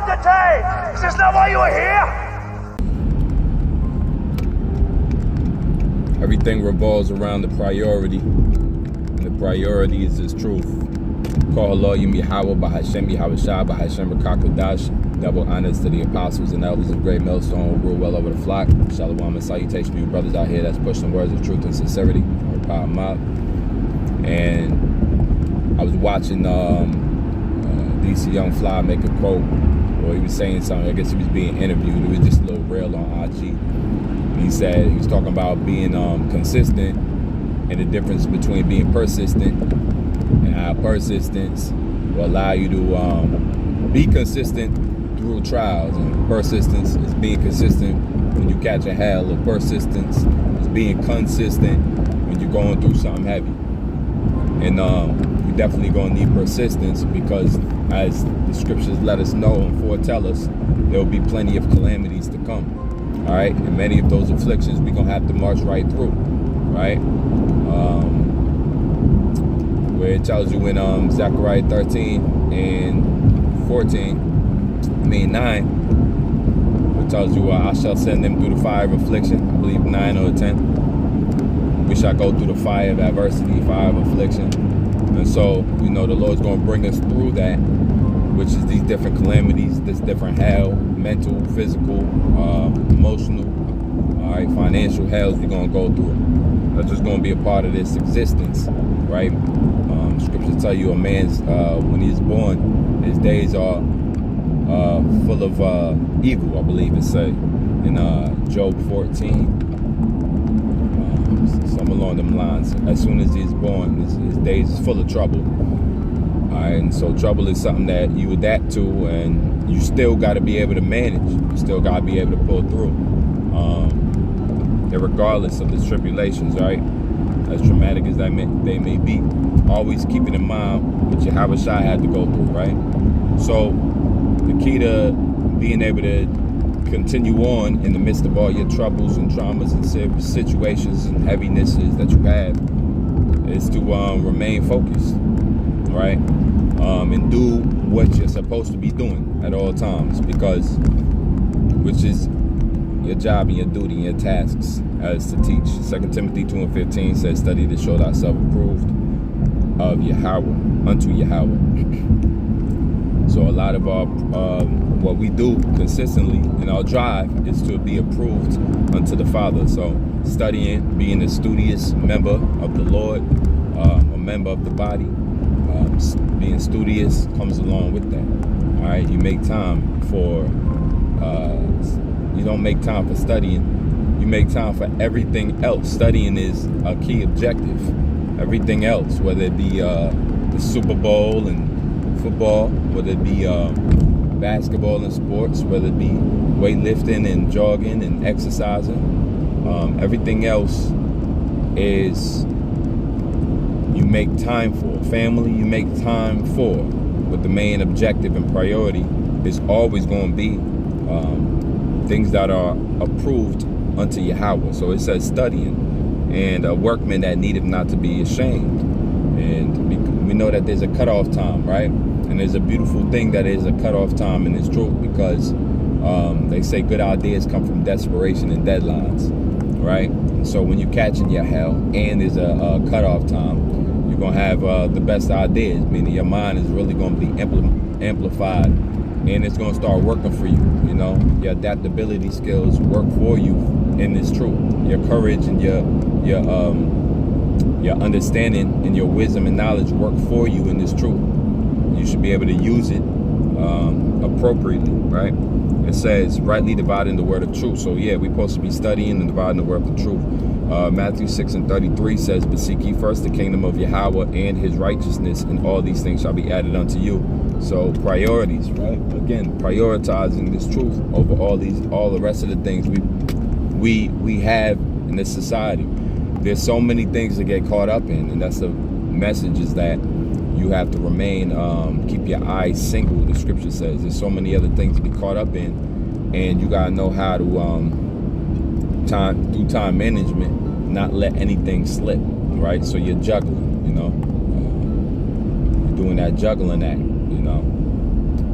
entertain. Is this not why you are here? Everything revolves around the priority, and the priority is His truth. Call Elohim Yahweh Bahashem Yahweh Bahashem Rakakodash. Double honors to the apostles and elders of Great Millstone who rule well over the flock. Shalom and salutation to you brothers out here that's pushing words of truth and sincerity. Power mob. And I was watching DC Young Fly make a quote, or he was saying something. I guess he was being interviewed. It was just a little reel on IG. He said he was talking about being consistent and the difference between being persistent and how persistence will allow you to be consistent through trials, and persistence is being consistent when you catch a hell, or persistence is being consistent when you're going through something heavy. And you're definitely going to need persistence, because as the scriptures let us know and foretell us, there will be plenty of calamities to come. All right, and many of those afflictions we're going to have to march right through, right? Where it tells you in Zechariah 13 and 9, it tells you, I shall send them through the fire of affliction. I believe 9 or 10. We shall go through the fire of adversity, fire of affliction. And so, you know, the Lord's going to bring us through that, which is these different calamities, this different hell, mental, physical, emotional, all right, financial hells we're going to go through. That's just going to be a part of this existence, right? Scriptures tell you a man's, when he's born, his days are full of evil, I believe it say, in Job 14. Something along them lines. As soon as he's born, his days is full of trouble. All right, and so trouble is something that you adapt to, and you still got to be able to manage. You still got to be able to pull through, regardless of the tribulations, right? As traumatic as they may be, always keeping in mind what Yahweh Shai had to go through, right? So the key to being able to continue on in the midst of all your troubles and traumas and situations and heavinesses that you have is to remain focused, right? And do what you're supposed to be doing at all times, because which is your job and your duty and your tasks as to teach. 2 Timothy 2 and 15 says, study to show thyself approved of Yahweh, unto Yahweh. So a lot of our what we do consistently in our drive is to be approved unto the Father. So studying, being a studious member of the Lord, a member of the body, being studious comes along with that. All right, you make time for, you don't make time for studying, you make time for everything else. Studying is a key objective. Everything else, whether it be the Super Bowl and football, whether it be basketball and sports, whether it be weightlifting and jogging and exercising, everything else is you make time for. Family, you make time for. But the main objective and priority is always going to be things that are approved unto Yahweh. So it says studying, and a workman that needeth not to be ashamed. And we know that there's a cutoff time, right? And there's a beautiful thing that is a cutoff time in this truth, because they say good ideas come from desperation and deadlines, right? And so when you're catching your hell and there's a cutoff time, you're going to have the best ideas, meaning your mind is really going to be amplified, and it's going to start working for you. You know, your adaptability skills work for you in this truth. Your courage and your understanding and your wisdom and knowledge work for you in this truth. You should be able to use it appropriately, right? It says, rightly dividing the word of truth. So yeah, we're supposed to be studying and dividing the word of truth. Matthew 6 and 33 says, but seek ye first the kingdom of Yahweh and his righteousness, and all these things shall be added unto you. So priorities, right? Again, prioritizing this truth over all the rest of the things we have in this society. There's so many things to get caught up in, and that's the message, is that you have to remain, keep your eyes single, the scripture says. There's so many other things to be caught up in, and you gotta know how to do time management, not let anything slip, right? So you're juggling, you know, you're doing that juggling act, you know,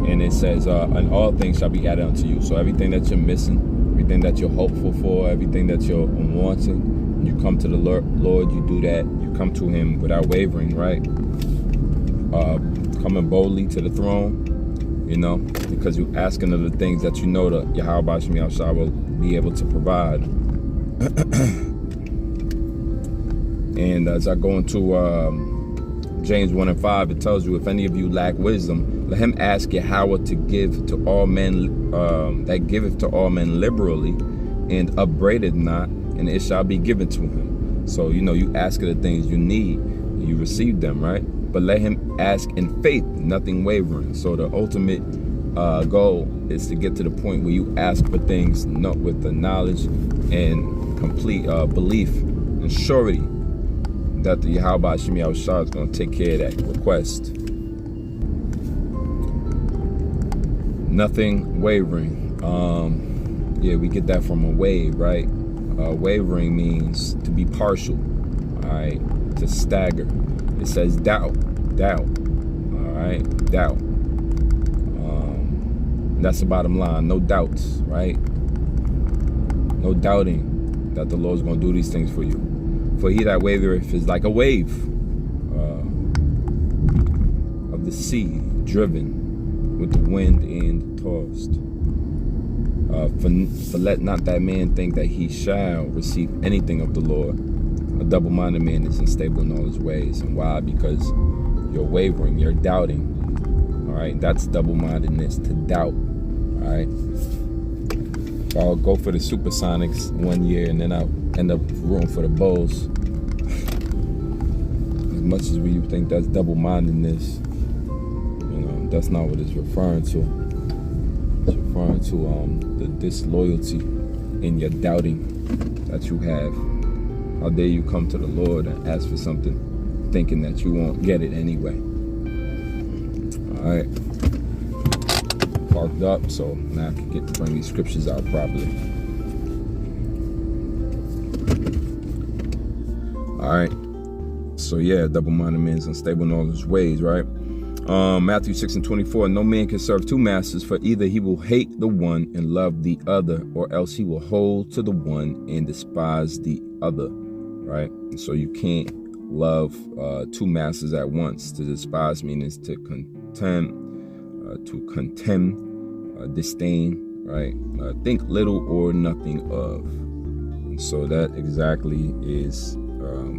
And it says, and all things shall be added unto you. So everything that you're missing, everything that you're hopeful for, everything that you're wanting, you come to the Lord, you do that. You come to him without wavering, right? Coming boldly to the throne, because you're asking of the things that you know that Yahweh Shem Yahshua will be able to provide. And as I go into James 1:5, it tells you, if any of you lack wisdom, let him ask Yahweh to give to all men, that giveth to all men liberally, and upbraideth not, and it shall be given to him. So, you ask of the things you need, and you receive them, right? But let him ask in faith, nothing wavering. So the ultimate goal is to get to the point where you ask for things with the knowledge and complete belief and surety that the Yahweh Shem Yahshua is going to take care of that request. Nothing wavering. We get that from a wave, right? Wavering means to be partial, all right? To stagger. It says doubt, all right? Doubt. That's the bottom line. No doubts, right? No doubting that the Lord's going to do these things for you. For he that wavereth is like a wave of the sea, driven with the wind and tossed. For let not that man think that he shall receive anything of the Lord. A double-minded man is unstable in all his ways. And why? Because you're wavering, you're doubting. All right, that's double-mindedness, to doubt. All right. I'll go for the Supersonics one year, and then I'll end up rooting for the Bulls. As much as we think that's double-mindedness, that's not what it's referring to. It's referring to the disloyalty in your doubting that you have. How dare you come to the Lord and ask for something thinking that you won't get it anyway. All right. Parked up, so now I can bring these scriptures out properly. All right. So double-minded man is unstable in all his ways, right? Matthew 6:24, no man can serve two masters, for either he will hate the one and love the other, or else he will hold to the one and despise the other, right? And so you can't love two masters at once. To despise means to contemn, disdain, right? Think little or nothing of. And so that exactly is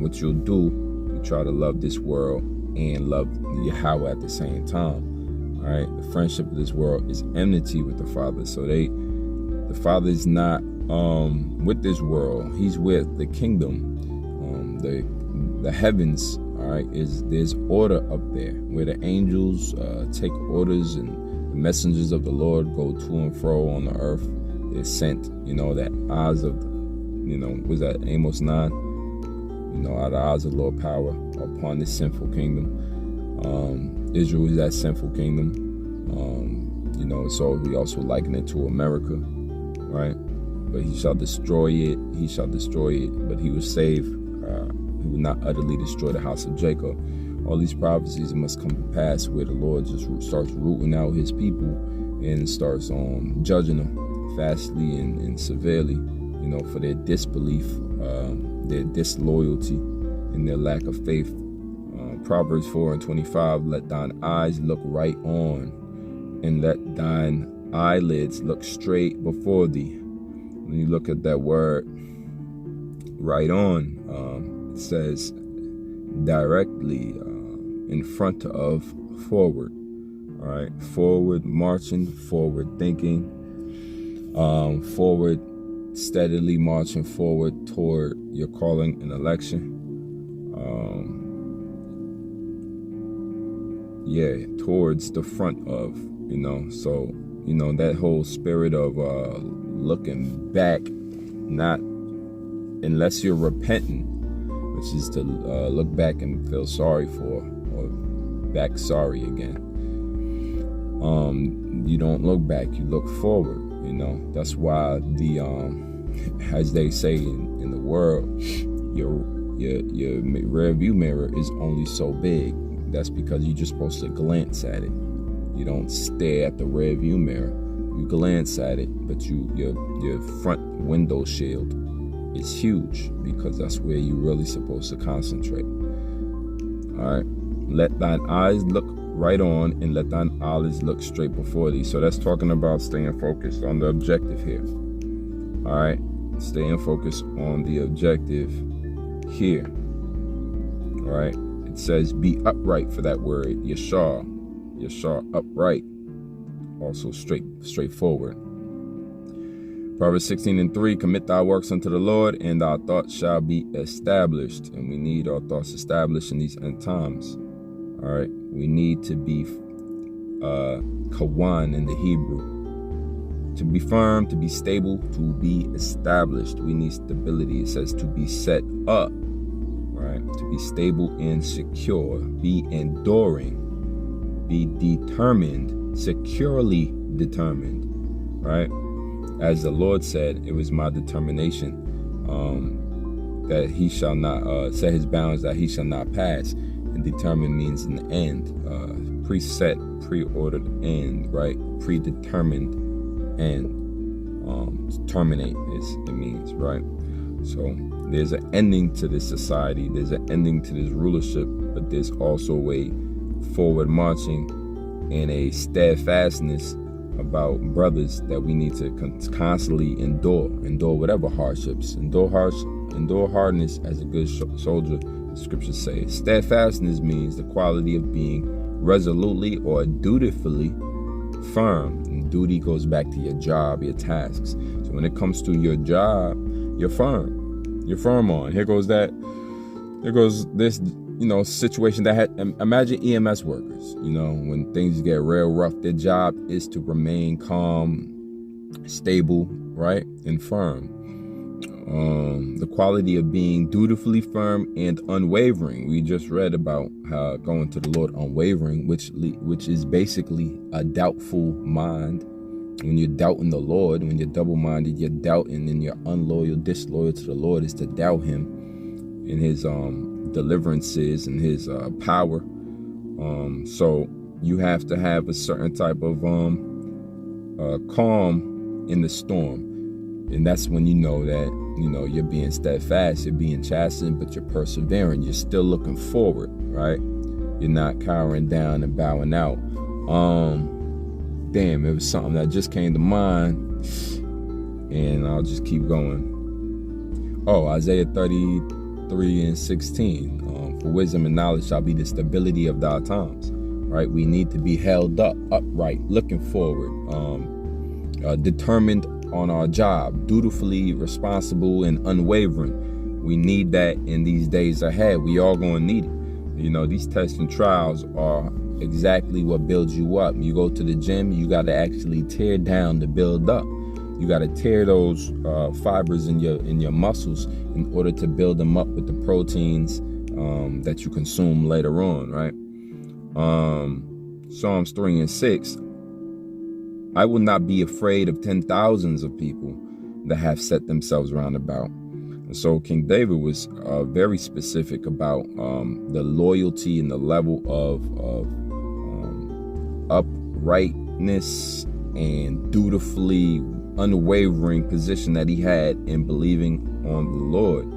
what you'll do. You try to love this world and love Yahweh at the same time. All right, the friendship of this world is enmity with the Father. So the Father is not with this world; He's with the kingdom, the heavens. All right, there's order up there where the angels take orders, and the messengers of the Lord go to and fro on the earth. They're sent. That eyes of, was that Amos 9? Out of the eyes of the Lord power upon this sinful kingdom. Israel is that sinful kingdom. So we also liken it to America, right? But he shall destroy it. He shall destroy it, but he will save. He will not utterly destroy the house of Jacob. All these prophecies must come to pass where the Lord just starts rooting out his people and starts judging them fastly and severely, for their disbelief, their disloyalty, and their lack of faith. Proverbs 4:25, let thine eyes look right on, and let thine eyelids look straight before thee. When you look at that word, right on, it says directly in front of forward. All right, forward marching, forward thinking, forward steadily marching forward toward your calling and election. Towards the front of, so, that whole spirit of looking back, not unless you're repentant, which is to look back and feel sorry for, or back sorry again. You don't look back, you look forward. That's why as they say in the world, your rear view mirror is only so big. That's because you're just supposed to glance at it. You don't stare at the rear view mirror. You glance at it, but your front window shield is huge, because that's where you're really supposed to concentrate. All right. Let thine eyes look right on, and let thine eyelids look straight before thee. So that's talking about staying focused on the objective here. All right. Staying focused on the objective here. All right. It says be upright for that word. Yashar, upright. Also straightforward. Proverbs 16:3, commit thy works unto the Lord, and thy thoughts shall be established. And we need our thoughts established in these end times. All right. We need to be kawan in the Hebrew. To be firm, to be stable, to be established. We need stability. It says to be set up. Right? To be stable and secure. Be enduring. Be determined. Securely determined. Right? As the Lord said, it was my determination that he shall not set his bounds, that he shall not pass. And determined means an end, preset, pre-ordered end, right? Predetermined end. Terminate it means, right? So there's an ending to this society. There's an ending to this rulership, but there's also a forward marching and a steadfastness about brothers that we need to constantly endure whatever hardships, endure hardness as a good soldier. The scriptures say steadfastness means the quality of being resolutely or dutifully firm. And duty goes back to your job, your tasks. So when it comes to your job, you're firm on. Here goes this situation that had, imagine EMS workers, when things get real rough, their job is to remain calm, stable, right, and firm. The quality of being dutifully firm and unwavering. We just read about how going to the Lord unwavering, which is basically a doubtful mind. When you're doubting the Lord, when you're double-minded, you're doubting, and you're unloyal, disloyal to the Lord, is to doubt him in his deliverances and his power. So you have to have a certain type of calm in the storm, and that's when you know that you're being steadfast, you're being chastened, but you're persevering, you're still looking forward, right? You're not cowering down and bowing out. It was something that just came to mind, and I'll just keep going. Isaiah 33:16. For wisdom and knowledge shall be the stability of thy times. Right? We need to be held up, upright, looking forward, determined on our job, dutifully responsible and unwavering. We need that in these days ahead. We all gonna need it. These tests and trials are exactly what builds you up. You go to the gym, you got to actually tear down to build up. You got to tear those fibers in your muscles in order to build them up with the proteins that you consume later on, right? Psalms 3:6. I will not be afraid of 10,000s of people that have set themselves round about. And so King David was very specific about the loyalty and the level of uprightness and dutifully unwavering position that he had in believing on the Lord,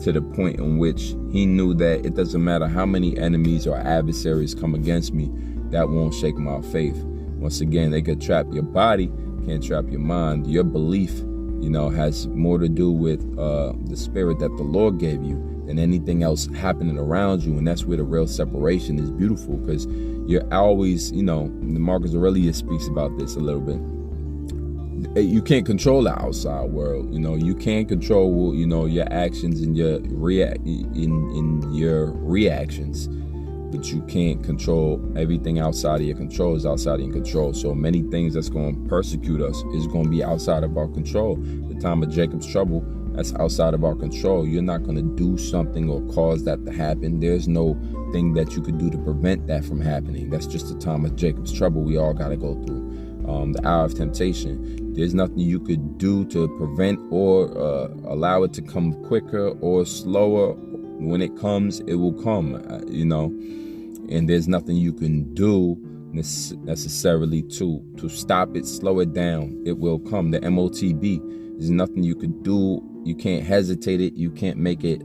to the point in which he knew that it doesn't matter how many enemies or adversaries come against me, that won't shake my faith. Once again, they could trap your body, can't trap your mind. Your belief, has more to do with the spirit that the Lord gave you than anything else happening around you. And that's where the real separation is beautiful, because you're always, Marcus Aurelius speaks about this a little bit. You can't control the outside world. You can't control, your actions and your reactions, but you can't control everything outside of your control. Is outside of your control. So many things that's going to persecute us is going to be outside of our control. The time of Jacob's trouble, that's outside of our control. You're not going to do something or cause that to happen. There's no thing that you could do to prevent that from happening. That's just the time of Jacob's trouble we all got to go through. The hour of temptation. There's nothing you could do to prevent or allow it to come quicker or slower. When it comes, it will come. and there's nothing you can do necessarily to stop it, slow it down. It will come. The MOTB, there's nothing you could do. You can't hesitate it. You can't make it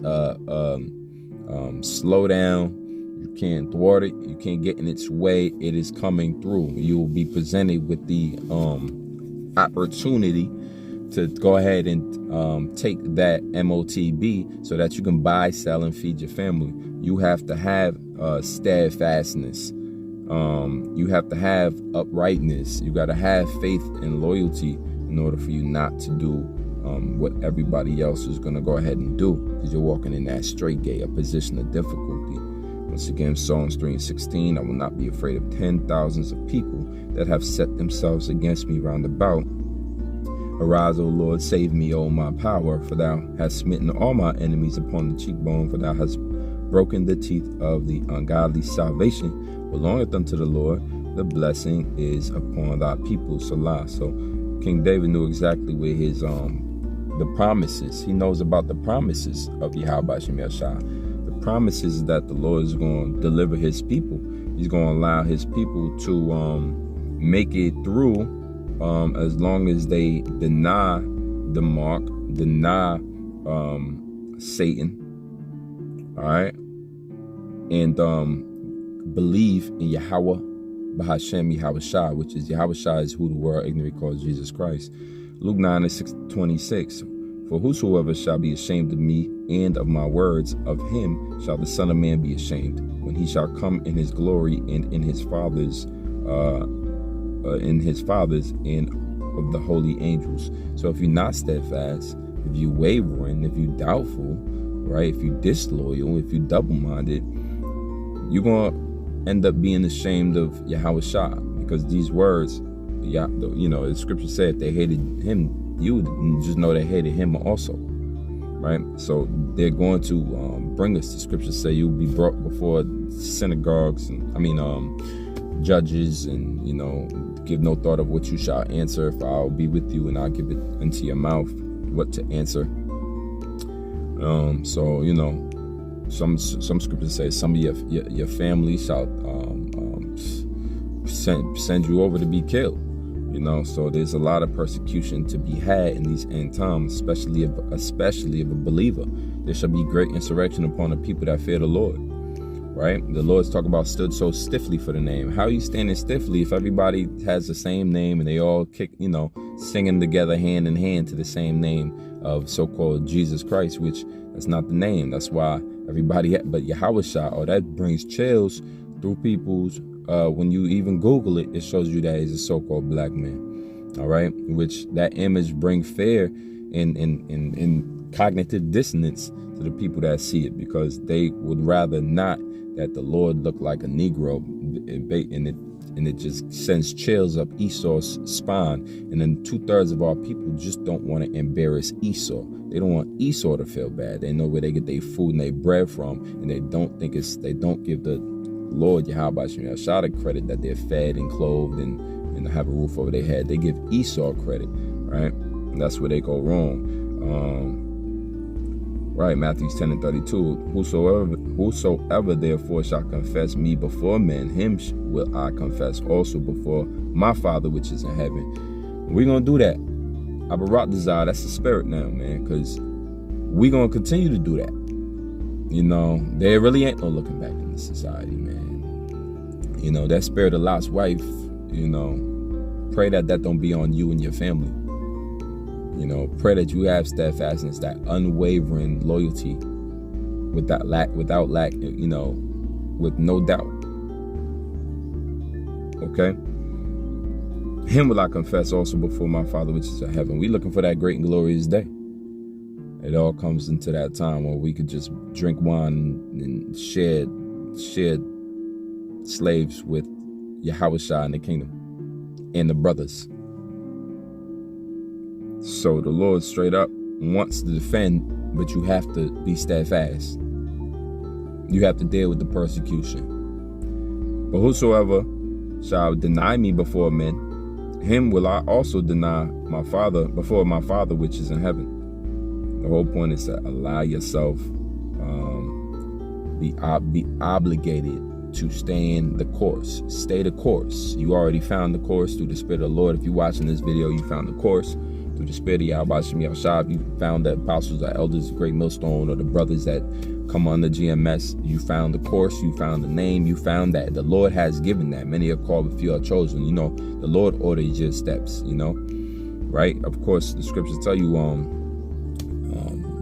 slow down. You can't thwart it. You can't get in its way. It is coming through. You will be presented with the opportunity to go ahead and take that MOTB so that you can buy, sell, and feed your family. You have to have steadfastness. You have to have uprightness. You got to have faith and loyalty in order for you not to do what everybody else is going to go ahead and do, because you're walking in that straight gate, a position of difficulty. Once again, Psalms 3:16, I will not be afraid of 10,000s of people that have set themselves against me round about. Arise, O Lord, save me, O my power, for thou hast smitten all my enemies upon the cheekbone, for thou hast broken the teeth of the ungodly. Salvation belongeth unto the Lord, the blessing is upon thy people. Salah. So King David knew exactly where his the promises. He knows about the promises of Yahweh Shem Yahshua. The promises that the Lord is going to deliver his people. He's going to allow his people to make it through as long as they deny the mark, deny Satan, all right, and believe in Yahweh Bahashem Yahushua, which is Yahushua is who the world ignorantly calls Jesus Christ. Luke 9:26. For whosoever shall be ashamed of me and of my words, of him shall the Son of Man be ashamed, when he shall come in his glory and in his Father's and of the holy angels. So if you're not steadfast, if you wavering, if you doubtful, right, if you disloyal, if you double-minded, you're going to end up being ashamed of Yahushua, because these words, the scripture said if they hated him, you would just know they hated him also, right? So they're going to bring us, the scriptures say, you'll be brought before synagogues and judges, and give no thought of what you shall answer, for I'll be with you and I'll give it into your mouth what to answer. So some scriptures say some of your family shall send you over to be killed. So there's a lot of persecution to be had in these end times, especially of a believer. There shall be great insurrection upon the people that fear the Lord. Right? The Lord's talking about stood so stiffly for the name. How are you standing stiffly if everybody has the same name and they all singing together hand in hand to the same name of so-called Jesus Christ, which that's not the name. That's why everybody, but Yahushua, that brings chills through people's, when you even Google it, it shows you that he's a so-called black man. All right? Which that image brings fear and cognitive dissonance to the people that see it, because they would rather not that the Lord look like a Negro, and it just sends chills up Esau's spine. And then 2/3 of our people just don't want to embarrass Esau. They don't want Esau to feel bad. They know where they get their food and their bread from, and they don't give the Lord Yahweh Shem Yahshua the credit that they're fed and clothed and have a roof over their head. They give Esau credit, right? And that's where they go wrong. Right, Matthew 10:32. Whosoever therefore shall confess me before men, him will I confess also before my Father which is in heaven. We're going to do that. Abarat Desire, that's the spirit now, man, because we're going to continue to do that. There really ain't no looking back in this society, man. That spirit of Lot's wife, pray that don't be on you and your family. Pray that you have steadfastness, that unwavering loyalty, without lack, with no doubt. Okay? Him will I confess also before my Father which is in heaven. We looking for that great and glorious day. It all comes into that time where we could just drink wine and share slaves with Yahushua in the kingdom and the brothers. So the Lord straight up wants to defend, but you have to be steadfast. You have to deal with the persecution. But whosoever shall deny me before men, him will I also deny my Father before my Father which is in heaven. The whole point is to allow yourself be obligated to stay in the course. Stay the course. You already found the course through the Spirit of the Lord. If you're watching this video, you found the course through the Spirit of Yahweh Shem Yahshua. You found the apostles, the elders, Great Millstone, or the brothers that come on the GMS. You found the course. You found the name. You found that the Lord has given that. Many are called, but few are chosen. You know, the Lord orders your steps, you know, right? Of course, the scriptures tell you,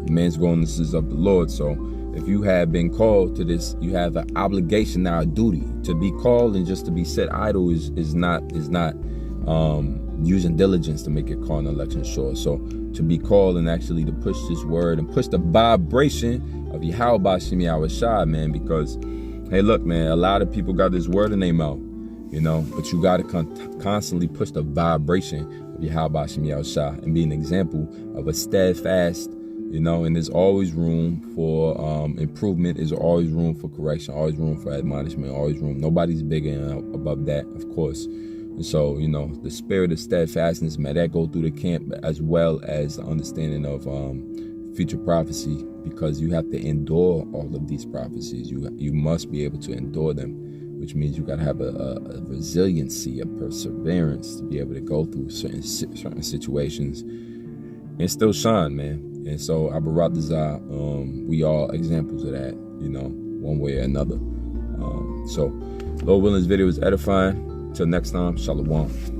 man's going, this is of the Lord. So if you have been called to this, you have an obligation now, a duty to be called, and just to be set idle is not using diligence to make it call an election sure. So to be called and actually to push this word and push the vibration of Yahweh Shem Yahshua, man, because hey, look, man, a lot of people got this word in their mouth, you know, but you got to constantly push the vibration of Yahweh Shem Yahshua and be an example of a steadfast, you know, and there's always room for improvement. There's always room for correction, always room for admonishment, always room. Nobody's bigger and above that, of course. And so, you know, the spirit of steadfastness, may that go through the camp, as well as the understanding of future prophecy, because you have to endure all of these prophecies. You must be able to endure them, which means you got to have a resiliency, a perseverance to be able to go through certain situations and still shine, man. And so Abaratazah, we are examples of that, you know, one way or another. So Lord willing, this video is edifying. Till next time, shalom.